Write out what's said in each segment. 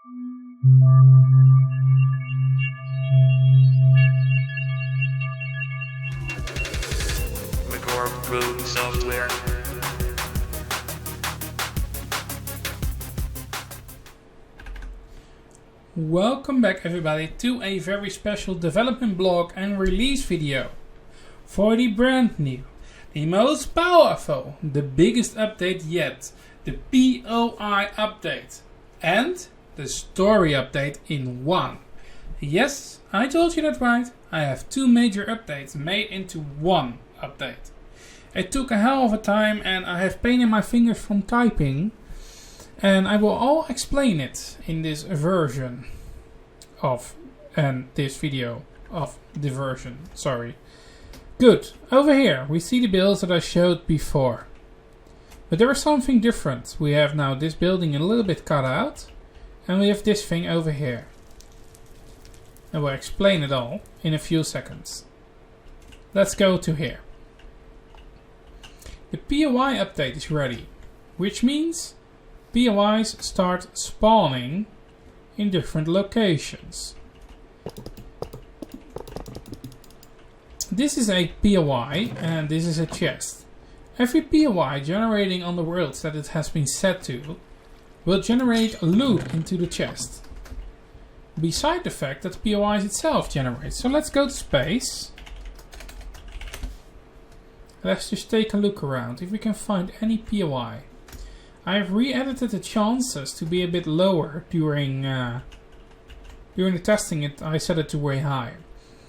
Room software. Welcome back everybody to a very special development blog and release video for the brand new, the most powerful, the biggest update yet, the POI update and the story update in one. Yes, I told you that right. I have two major updates made into one update. It took a hell of a time and I have pain in my fingers from typing, and I will all explain it in this version of, and this video of the version, sorry. Good, over here we see the builds that I showed before. But there is something different. We have now this building a little bit cut out and we have this thing over here. I will explain it all in a few seconds. Let's go to here. The POI update is ready, which means POIs start spawning in different locations. This is a POI and this is a chest. Every POI generating on the worlds that it has been set to will generate loot into the chest. Beside the fact that POIs itself generate. So let's go to space. Let's just take a look around if we can find any POI. I have re-edited the chances to be a bit lower during the testing. I set it to way high.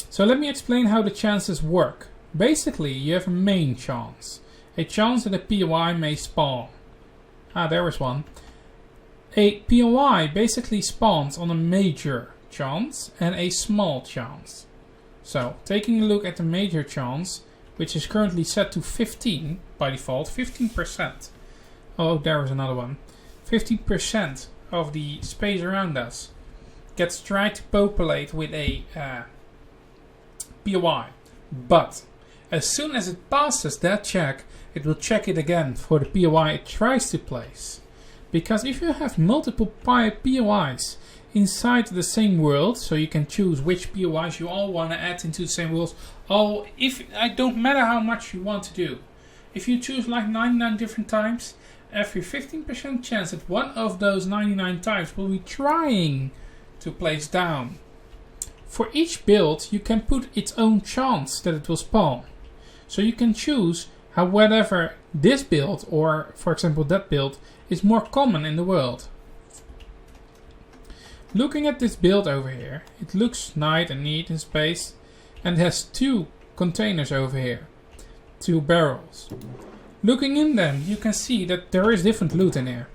So let me explain how the chances work. Basically, you have a main chance. A chance that a POI may spawn. Ah, there is one. A POI basically spawns on a major chance and a small chance. So, taking a look at the major chance, which is currently set to 15 by default, 15%. Oh, there is another one. 15% of the space around us gets tried to populate with a POI. But as soon as it passes that check, it will check it again for the POI it tries to place. Because if you have multiple POIs inside the same world, so you can choose which POIs you all want to add into the same world. It don't matter how much you want to do. If you choose like 99 different times, every 15% chance that one of those 99 times will be trying to place down. For each build, you can put its own chance that it will spawn. So you can choose how whatever this build, or for example that build, is more common in the world. Looking at this build over here, it looks nice and neat in space, and has two containers over here, two barrels. Looking in them, you can see that there is different loot in here.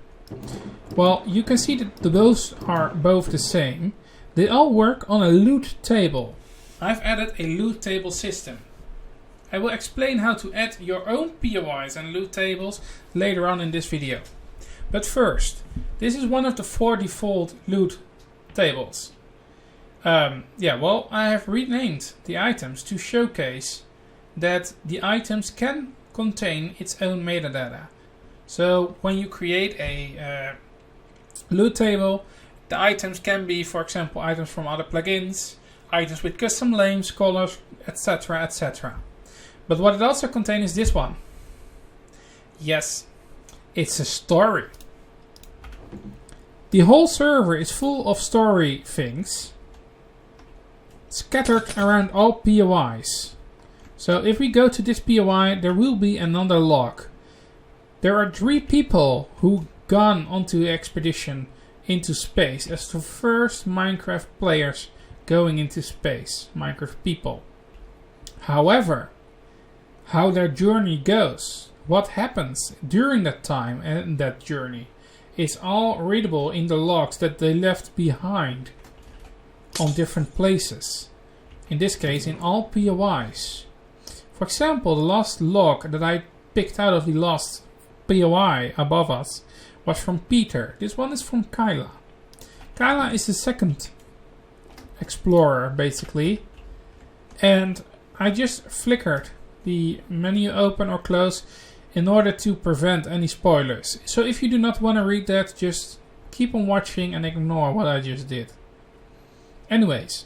Well, you can see that those are both the same. They all work on a loot table. I've added a loot table system. I will explain how to add your own POIs and loot tables later on in this video. But first, this is one of the 4 default loot tables. I have renamed the items to showcase that the items can contain its own metadata. So when you create a loot table, the items can be, for example, items from other plugins, items with custom names, colors, etc, etc. But what it also contains is this one. Yes, it's a story. The whole server is full of story things scattered around all POIs. So if we go to this POI, there will be another log. There are 3 people who gone onto the expedition into space as the first Minecraft players going into space, Minecraft people. However, how their journey goes, what happens during that time and that journey, is all readable in the logs that they left behind on different places. In this case, in all POIs. For example, the last log that I picked out of the last POI above us was from Peter. This one is from Kyla. Kyla is the second explorer, basically. And I just flickered the menu open or close in order to prevent any spoilers. So if you do not want to read that, just keep on watching and ignore what I just did. Anyways,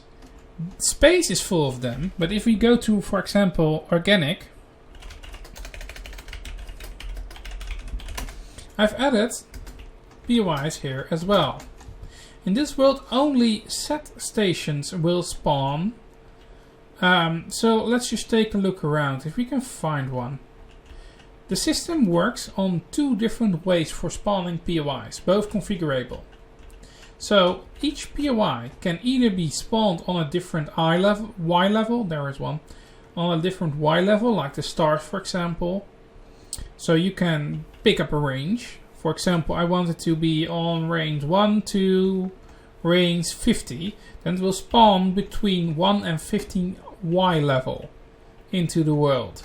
space is full of them, but if we go to, for example, organic, I've added POIs here as well. In this world, only set stations will spawn. So let's just take a look around if we can find one. The system works on 2 different ways for spawning POIs, both configurable. So each POI can either be spawned on a different Y level, there is one, on a different Y level, like the stars for example. So you can pick up a range. For example, I want it to be on range 1 to range 50. Then it will spawn between 1 and 15 Y level into the world.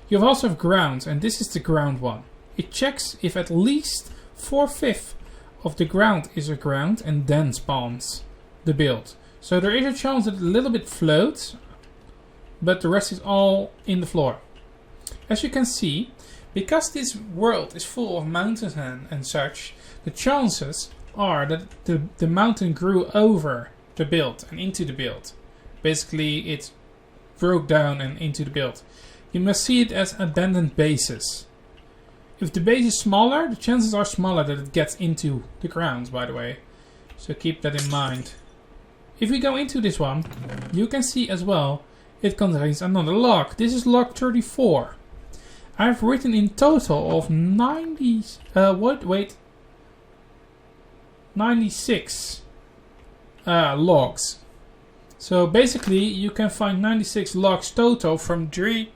You also have ground, and this is the ground one. It checks if at least 4/5 of the ground is a ground and then spawns the build. So there is a chance that it a little bit floats, but the rest is all in the floor. As you can see, because this world is full of mountains and such, the chances are that the mountain grew over the build and into the build. Basically, it broke down and into the build. You must see it as abandoned bases. If the base is smaller, the chances are smaller that it gets into the ground, by the way. So keep that in mind. If we go into this one, you can see as well, it contains another log. This is log 34. I've written in total of 96 logs. So basically you can find 96 logs total from 3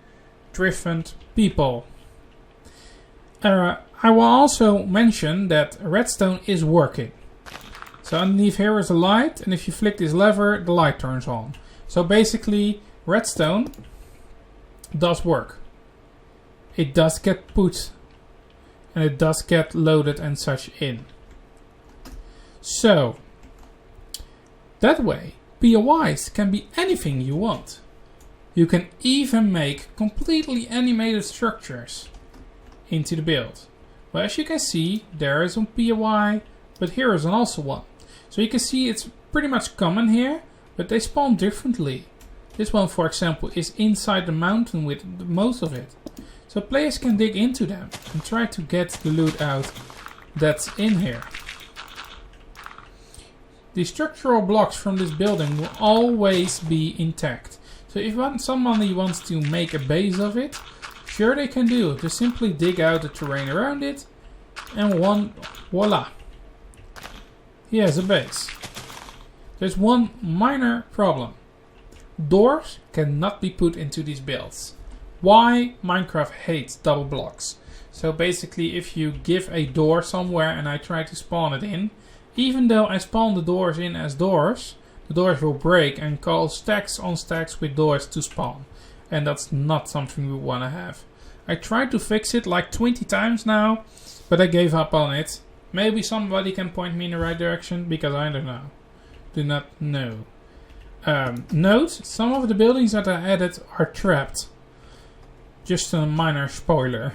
different people. I will also mention that redstone is working. So underneath here is a light, and if you flick this lever, the light turns on. So basically redstone does work. It does get put and it does get loaded and such in. So that way POIs can be anything you want. You can even make completely animated structures into the build. Well, as you can see, there is a POI, but here is also one. So you can see it's pretty much common here, but they spawn differently. This one, for example, is inside the mountain with most of it. So players can dig into them and try to get the loot out that's in here. The structural blocks from this building will always be intact. So if somebody wants to make a base of it, sure they can do it. Just simply dig out the terrain around it and voila. He has a base. There's one minor problem. Doors cannot be put into these builds. Why? Minecraft hates double blocks. So basically if you give a door somewhere and I try to spawn it in, even though I spawn the doors in as doors, the doors will break and cause stacks on stacks with doors to spawn. And that's not something we want to have. I tried to fix it like 20 times now, but I gave up on it. Maybe somebody can point me in the right direction, because I don't know. Do not know. Note, some of the buildings that I added are trapped. Just a minor spoiler.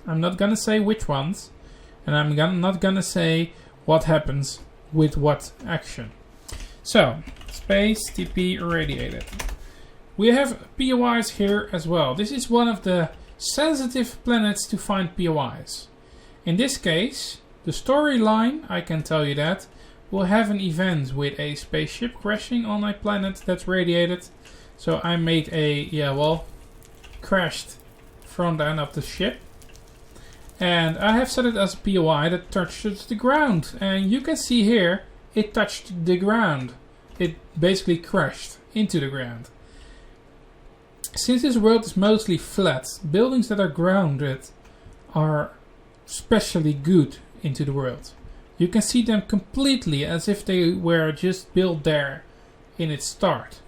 I'm not gonna say which ones, and I'm not gonna say what happens with what action. So, space TP irradiated. We have POIs here as well. This is one of the sensitive planets to find POIs. In this case, the storyline, I can tell you that, will have an event with a spaceship crashing on a planet that's radiated. So I made a, crashed front end of the ship. And I have set it as a POI that touches the ground. And you can see here, it touched the ground. It basically crashed into the ground. Since this world is mostly flat, buildings that are grounded are especially good into the world. You can see them completely as if they were just built there in its start.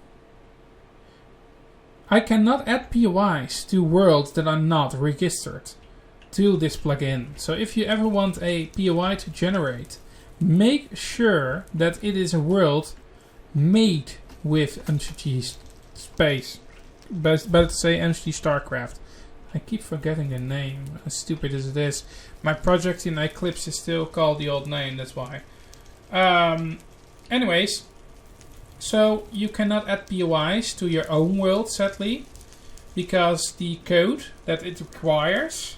I cannot add POIs to worlds that are not registered to this plugin. So if you ever want a POI to generate, make sure that it is a world made with MCG space. Better to say MCG Starcraft. I keep forgetting the name, as stupid as it is. My project in Eclipse is still called the old name, that's why. Anyways, so you cannot add POIs to your own world, sadly, because the code that it requires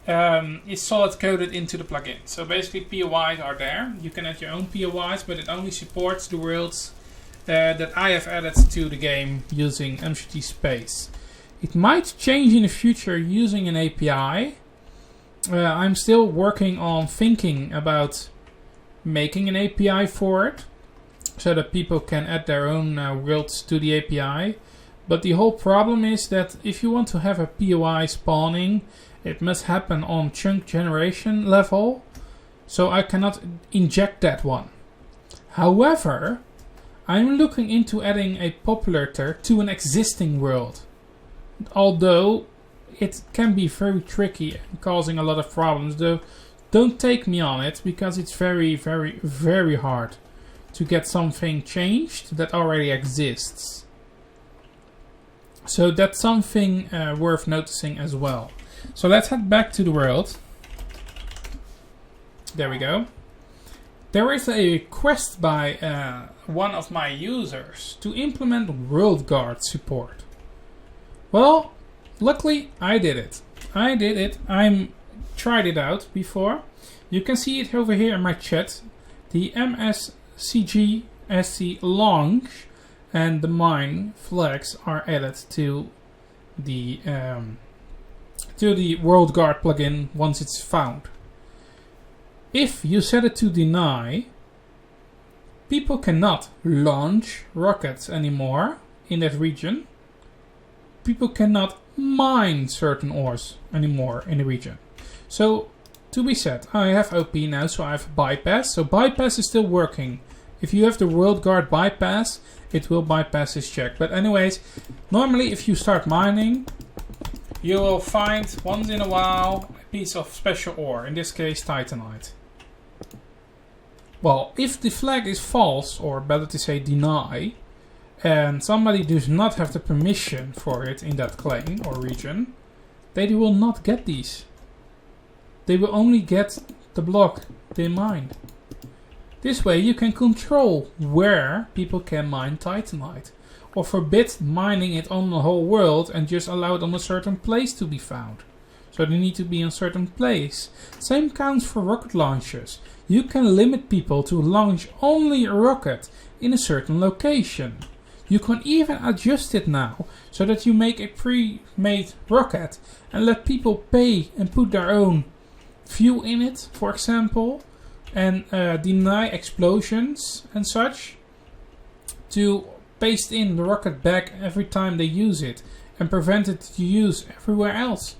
is solid coded into the plugin. So basically POIs are there. You can add your own POIs, but it only supports the worlds that I have added to the game using MCG Space. It might change in the future using an API. I'm still working on thinking about making an API for it, so that people can add their own worlds to the API. But the whole problem is that if you want to have a POI spawning, it must happen on chunk generation level, so I cannot inject that one. However, I'm looking into adding a populator to an existing world, although it can be very tricky and causing a lot of problems. Though, don't take me on it, because it's very, very, very hard to get something changed that already exists. So that's something worth noticing as well. So let's head back to the world. There we go. There is a request by one of my users to implement Worldguard support. Well, luckily I did it. I tried it out before. You can see it over here in my chat. The MCG SC launch and the mine flags are added to the Worldguard plugin once it's found. If you set it to deny, people cannot launch rockets anymore in that region. People cannot mine certain ores anymore in the region. So, to be said, I have OP now, so I have bypass. So bypass is still working. If you have the Worldguard bypass, it will bypass this check. But anyways, normally if you start mining, you will find once in a while a piece of special ore, in this case titanite. Well, if the flag is false, or better to say deny, and somebody does not have the permission for it in that claim or region, they will not get these. They will only get the block they mined. This way you can control where people can mine titanite, or forbid mining it on the whole world and just allow it on a certain place to be found. So they need to be in a certain place. Same counts for rocket launchers. You can limit people to launch only a rocket in a certain location. You can even adjust it now so that you make a pre-made rocket and let people pay and put their own fuel in it, for example, and deny explosions and such, to paste in the rocket back every time they use it and prevent it to use everywhere else.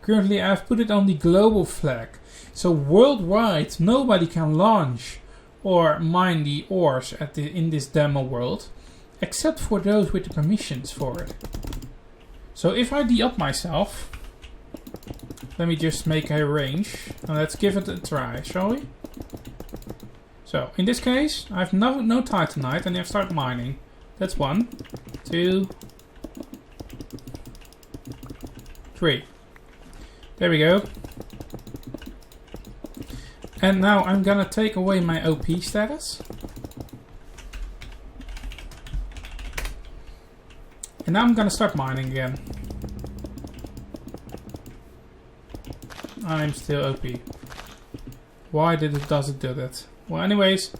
Currently I've put it on the global flag, so worldwide nobody can launch or mine the ores in this demo world, except for those with the permissions for it. So if I de-up myself, let me just make a range and let's give it a try, shall we? So in this case I have no titanite and I start mining. That's 1, 2, 3. There we go. And now I'm gonna take away my OP status. And now I'm gonna start mining again. I'm still OP. Why does it do that? Well, anyways,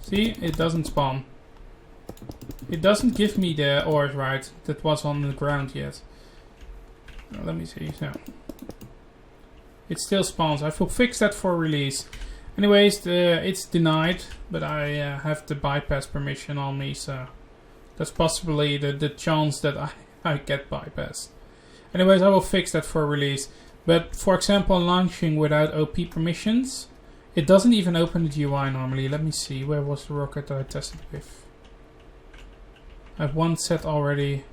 see, it doesn't spawn. It doesn't give me the ores right that was on the ground yet. Let me see. So it still spawns. I will fix that for release. Anyways, it's denied, but I have the bypass permission on me, so that's possibly the chance that I get bypassed. Anyways, I will fix that for release. But for example, launching without OP permissions, it doesn't even open the GUI normally. Let me see, where was the rocket that I tested with? I have one set already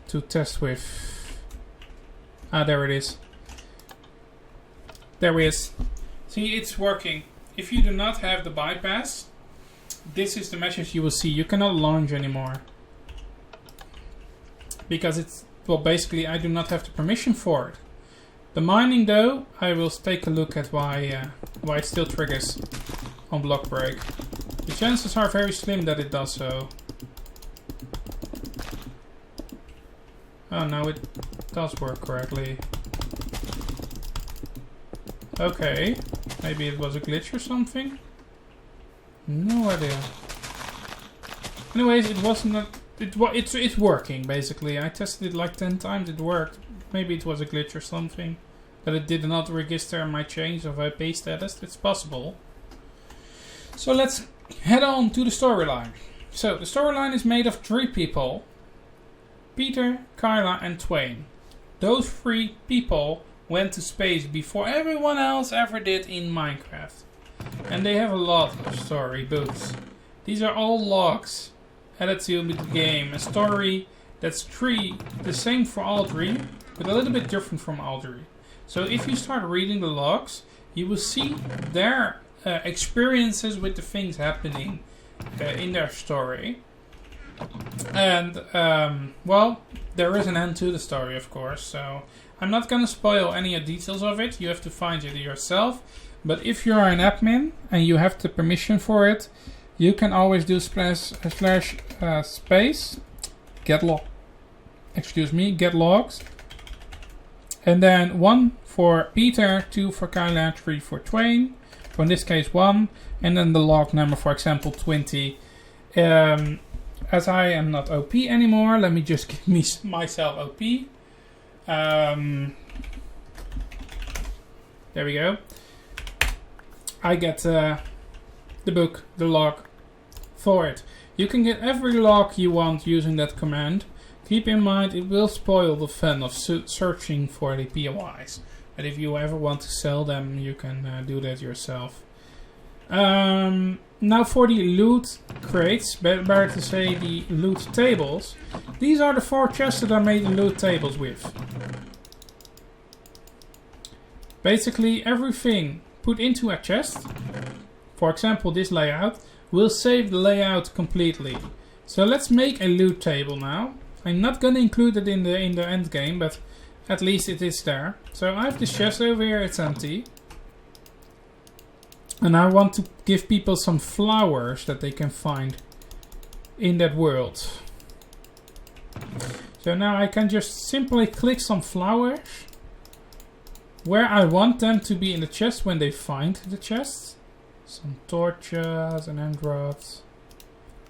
to test with. Ah, there it is. There it is. See, it's working. If you do not have the bypass, this is the message you will see. You cannot launch anymore, because well, basically I do not have the permission for it. The mining though, I will take a look at why it still triggers on block break. The chances are very slim that it does so. Oh no, it does work correctly. Okay, maybe it was a glitch or something. No idea. Anyways, it wasn't. It's working basically. I tested it like 10 times. It worked. Maybe it was a glitch or something that it did not register my change of IP status. It's possible. So let's head on to the storyline. So the storyline is made of 3 people: Peter, Kyla, and Twain. Those 3 people went to space before everyone else ever did in Minecraft. And they have a lot of storybooks. These are all logs added to the game. A story that's the same for all 3, but a little bit different from all 3. So if you start reading the logs, you will see their experiences with the things happening in their story. And, well, there is an end to the story, of course, so I'm not going to spoil any details of it. You have to find it yourself. But if you are an admin and you have the permission for it, you can always do space get logs. And then 1 for Peter, 2 for Kyla, 3 for Twain. For in this case 1. And then the log number, for example, 20. As I am not OP anymore, let me just give myself OP. There we go. I get the book, the log for it. You can get every log you want using that command. Keep in mind it will spoil the fun of searching for the POIs. But if you ever want to sell them, you can do that yourself. Now for the loot crates, better to say the loot tables. These are the 4 chests that I made the loot tables with. Basically everything put into a chest, for example this layout, will save the layout completely. So let's make a loot table now. I'm not gonna include it in the end game, but at least it is there. So I have this chest over here, it's empty. And I want to give people some flowers that they can find in that world. So now I can just simply click some flowers where I want them to be in the chest when they find the chest. Some torches and end rods.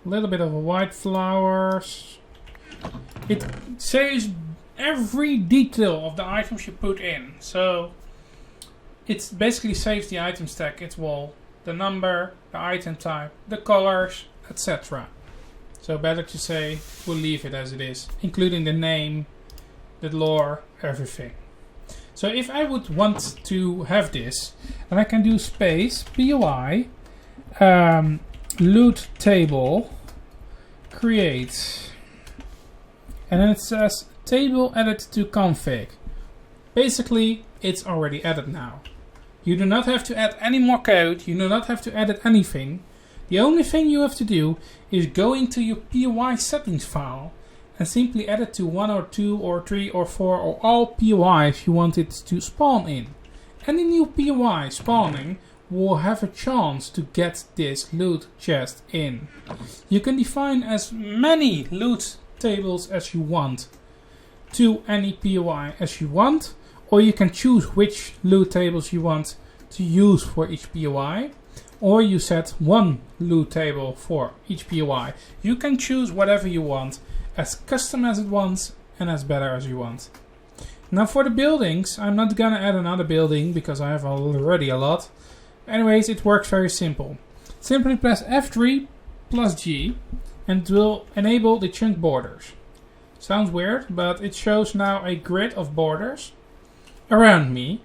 A little bit of white flowers. It says every detail of the items you put in. So it basically saves the item stack, its wall, the number, the item type, the colors, etc. So better to say, we'll leave it as it is, including the name, the lore, everything. So if I would want to have this, then I can do space, POI, loot table, create, and then it says table added to config. Basically, it's already added now. You do not have to add any more code, you do not have to edit anything. The only thing you have to do is go into your POI settings file and simply add it to 1 or 2 or 3 or 4 or all POIs you want it to spawn in. Any new POI spawning will have a chance to get this loot chest in. You can define as many loot tables as you want to any POI as you want, or you can choose which loot tables you want to use for each POI, or you set 1 loot table for each POI. You can choose whatever you want, as custom as it wants and as better as you want. Now for the buildings, I'm not gonna add another building because I have already a lot. Anyways, it works very simple. Simply press F3 plus G and it will enable the chunk borders. Sounds weird, but it shows now a grid of borders around me,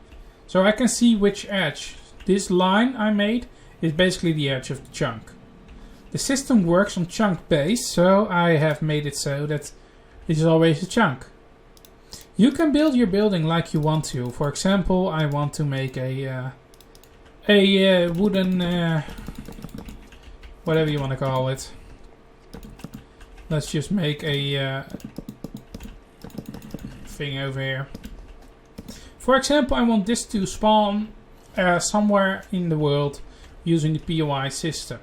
so I can see which edge. This line I made is basically the edge of the chunk. The system works on chunk base, so I have made it so that this is always a chunk. You can build your building like you want to. For example, I want to make a wooden, whatever you want to call it. Let's just make a thing over here. For example, I want this to spawn somewhere in the world using the POI system.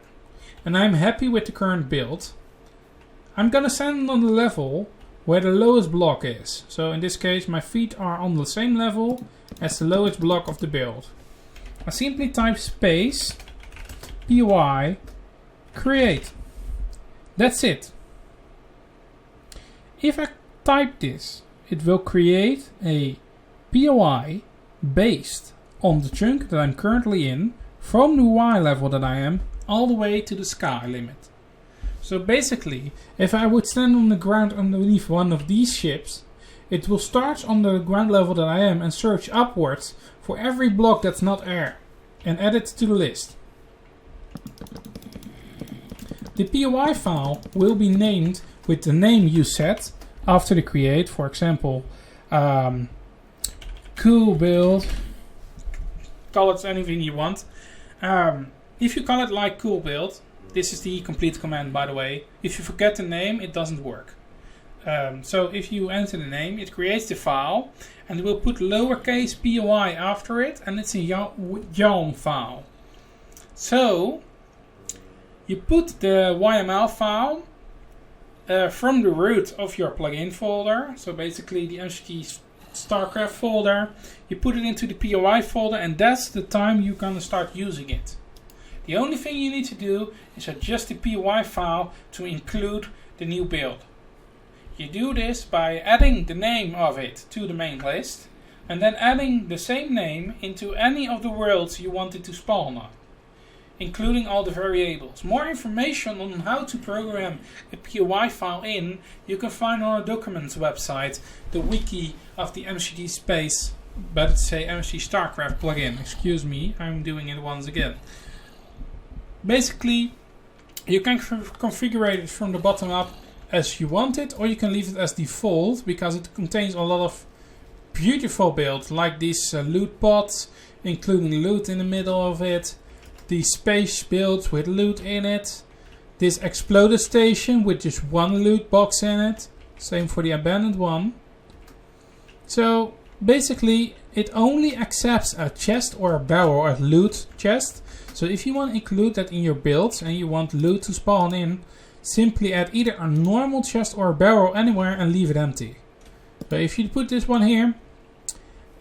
And I'm happy with the current build. I'm gonna send it on the level where the lowest block is. So in this case my feet are on the same level as the lowest block of the build. I simply type space POI create. That's it. If I type this, it will create a POI based on the chunk that I'm currently in, from the Y level that I am all the way to the sky limit. So basically, if I would stand on the ground underneath one of these ships, it will start on the ground level that I am and search upwards for every block that's not air and add it to the list. The POI file will be named with the name you set after the create. For example, cool build. Call it anything you want. If you call it like cool build, this is the complete command, by the way. If you forget the name, it doesn't work. So if you enter the name, it creates the file and it will put lowercase POI after it, and it's a YAML file. So you put the YML file from the root of your plugin folder, so basically the MCG Starcraft folder, you put it into the POI folder, and that's the time you're gonna start using it. The only thing you need to do is adjust the POI file to include the new build. You do this by adding the name of it to the main list and then adding the same name into any of the worlds you want it to spawn on, including all the variables. More information on how to program a POI file in you can find on our documents website, the wiki of the MCG space, better to say MCG Starcraft plugin. Excuse me, I'm doing it once again. Basically, you can configure it from the bottom up as you want it, or you can leave it as default because it contains a lot of beautiful builds like these loot pods, including loot in the middle of it, the space builds with loot in it, this exploder station with just one loot box in it, same for the abandoned one. So basically it only accepts a chest or a barrel or a loot chest. So if you want to include that in your builds and you want loot to spawn in, simply add either a normal chest or a barrel anywhere and leave it empty. So if you put this one here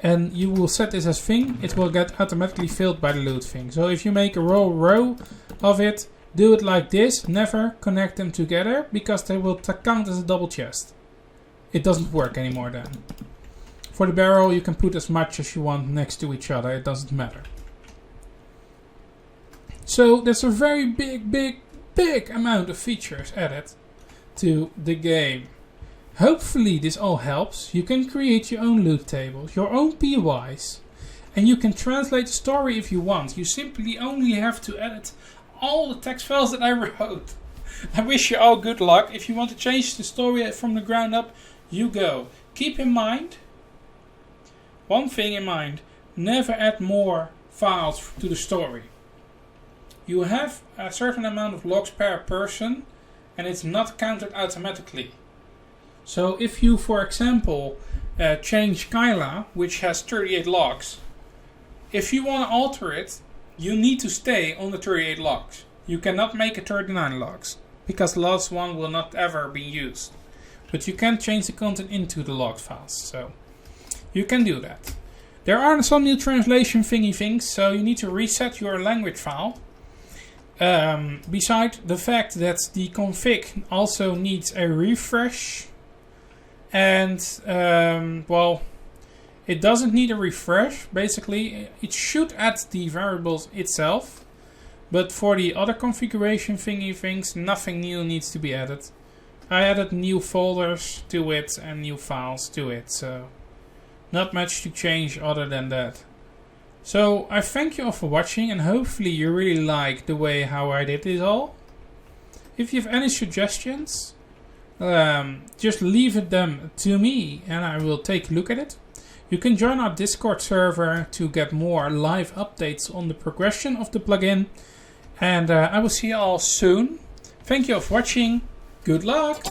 and you will set this as thing, it will get automatically filled by the loot thing. So if you make a row of it, do it like this, never connect them together because they will count as a double chest. It doesn't work anymore then. For the barrel you can put as much as you want next to each other, it doesn't matter. So there's a very big amount of features added to the game. Hopefully this all helps. You can create your own loot tables, your own POIs, and you can translate the story if you want. You simply only have to edit all the text files that I wrote. I wish you all good luck. If you want to change the story from the ground up, you go. Keep in mind, one thing in mind, never add more files to the story. You have a certain amount of logs per person and it's not counted automatically. So if you, for example, change Kyla, which has 38 logs, if you want to alter it, you need to stay on the 38 logs. You cannot make it 39 logs because the last one will not ever be used. But you can change the content into the log files, so you can do that. There are some new translation thingy things, so you need to reset your language file. Besides the fact that the config also needs a refresh, and well, it doesn't need a refresh. Basically, it should add the variables itself, but for the other configuration thingy things, nothing new needs to be added. I added new folders to it and new files to it, so not much to change other than that. So I thank you all for watching and hopefully you really like the way how I did this all. If you have any suggestions, just leave them to me and I will take a look at it. You can join our Discord server to get more live updates on the progression of the plugin. And I will see you all soon. Thank you all for watching. Good luck!